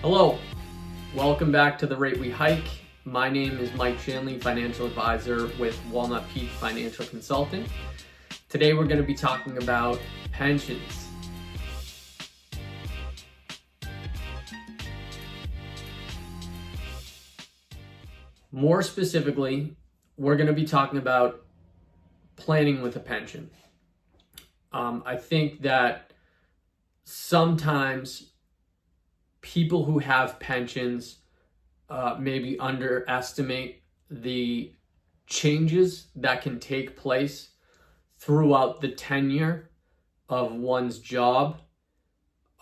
Hello, welcome back to The Rate We Hike. My name is Mike Shanley, financial advisor with Walnut Peak Financial Consulting. Today we're going to be talking about pensions. More specifically, we're going to be talking about planning with a pension. I think that sometimes people who have pensions maybe underestimate the changes that can take place throughout the tenure of one's job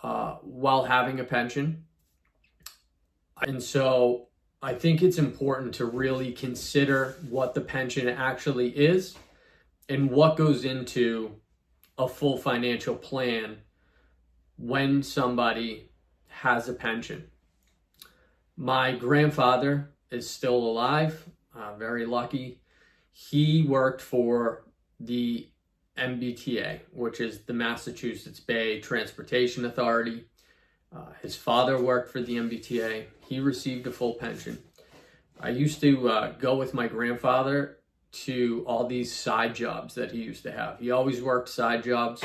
while having a pension. And so I think it's important to really consider what the pension actually is and what goes into a full financial plan when somebody has a pension. My grandfather is still alive, very lucky. He worked for the MBTA, which is the Massachusetts Bay Transportation Authority. His father worked for the MBTA. He received a full pension. I used to go with my grandfather to all these side jobs that he used to have. He always worked side jobs,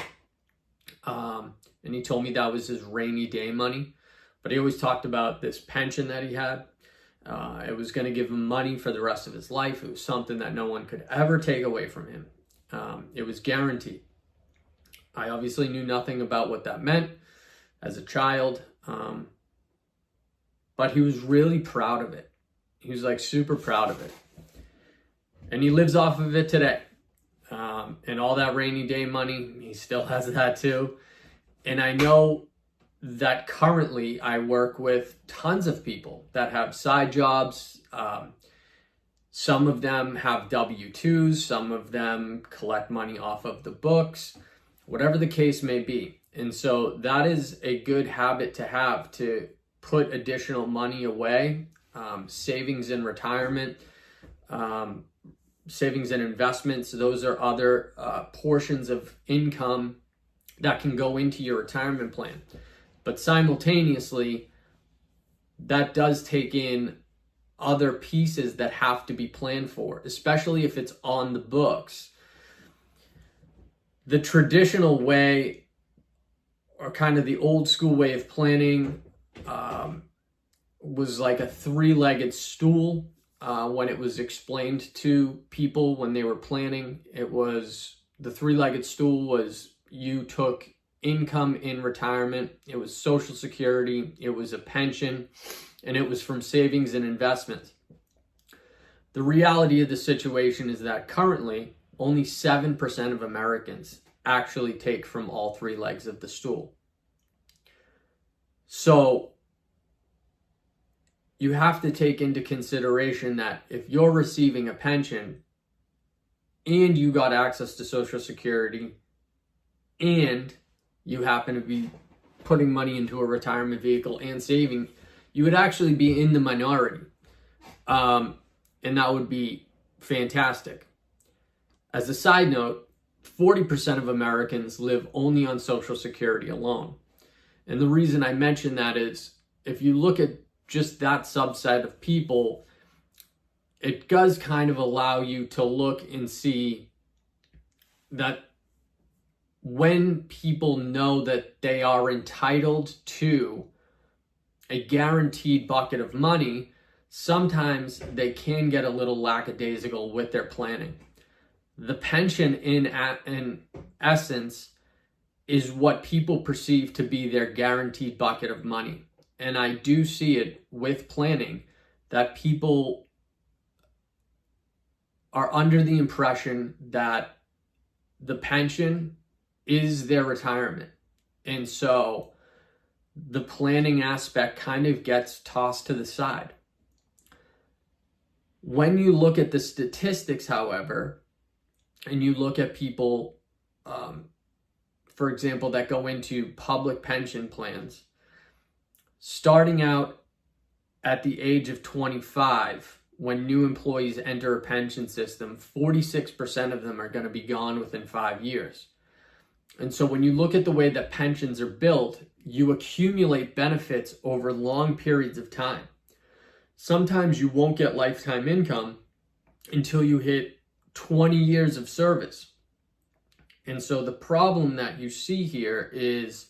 and he told me that was his rainy day money. But he always talked about this pension that he had. It was going to give him money for the rest of his life. It was something that no one could ever take away from him. It was guaranteed. I obviously knew nothing about what that meant as a child, but he was really proud of it. He was like super proud of it. And he lives off of it today. And all that rainy day money, he still has that too. And I know that currently I work with tons of people that have side jobs. Some of them have W-2s, some of them collect money off of the books, whatever the case may be. And so that is a good habit to have, to put additional money away, savings in retirement, savings and investments. Those are other portions of income that can go into your retirement plan. But simultaneously, that does take in other pieces that have to be planned for, especially if it's on the books. The traditional way, or kind of the old school way of planning, was like a three-legged stool. When it was explained to people when they were planning, it was the three-legged stool was you took income in retirement, it was Social Security, it was a pension, and it was from savings and investments. The reality of the situation is that currently only 7% of Americans actually take from all three legs of the stool. So you have to take into consideration that if you're receiving a pension and you got access to Social Security and you happen to be putting money into a retirement vehicle and saving, you would actually be in the minority. And that would be fantastic. As a side note, 40% of Americans live only on Social Security alone. And the reason I mention that is if you look at just that subset of people, it does kind of allow you to look and see that when people know that they are entitled to a guaranteed bucket of money, sometimes they can get a little lackadaisical with their planning. The pension in essence is what people perceive to be their guaranteed bucket of money. And I do see it with planning that people are under the impression that the pension is their retirement. And so the planning aspect kind of gets tossed to the side. When you look at the statistics, however, and you look at people, for example, that go into public pension plans, starting out at the age of 25, when new employees enter a pension system, 46% of them are going to be gone within 5 years. And so when you look at the way that pensions are built, you accumulate benefits over long periods of time. Sometimes you won't get lifetime income until you hit 20 years of service. And so the problem that you see here is,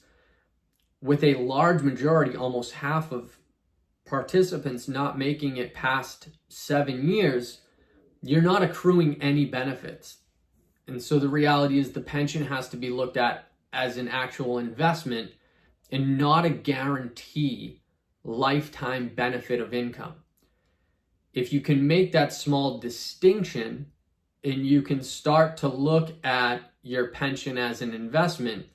with a large majority, almost half of participants not making it past 7 years, you're not accruing any benefits. And so the reality is the pension has to be looked at as an actual investment and not a guarantee lifetime benefit of income. If you can make that small distinction and you can start to look at your pension as an investment,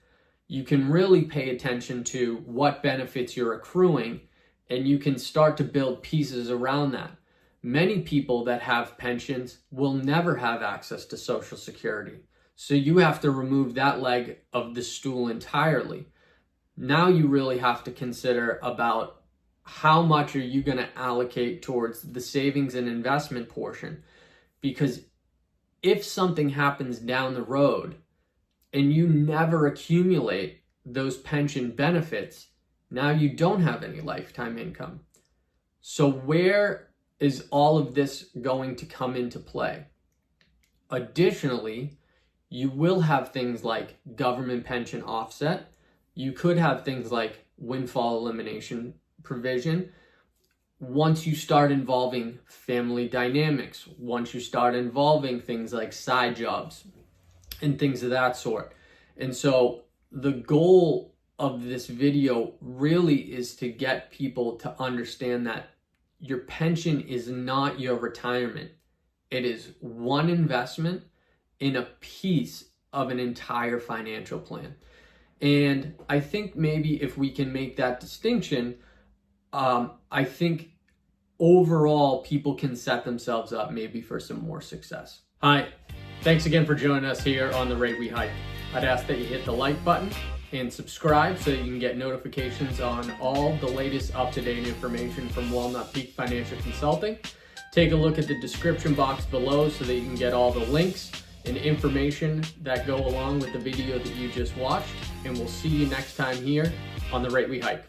you can really pay attention to what benefits you're accruing, and you can start to build pieces around that. Many people that have pensions will never have access to Social Security. So you have to remove that leg of the stool entirely. Now you really have to consider about how much are you going to allocate towards the savings and investment portion. Because if something happens down the road and you never accumulate those pension benefits, now you don't have any lifetime income. So where is all of this going to come into play? Additionally, you will have things like government pension offset. You could have things like windfall elimination provision. Once you start involving family dynamics, once you start involving things like side jobs and things of that sort. And so the goal of this video really is to get people to understand that your pension is not your retirement. It is one investment in a piece of an entire financial plan. And I think maybe if we can make that distinction, I think overall people can set themselves up maybe for some more success. Hi, thanks again for joining us here on The Rate We Hike. I'd ask that you hit the like button and subscribe so that you can get notifications on all the latest up-to-date information from Walnut Peak Financial Consulting. Take a look at the description box below so that you can get all the links and information that go along with the video that you just watched. And we'll see you next time here on The Rate We Hike.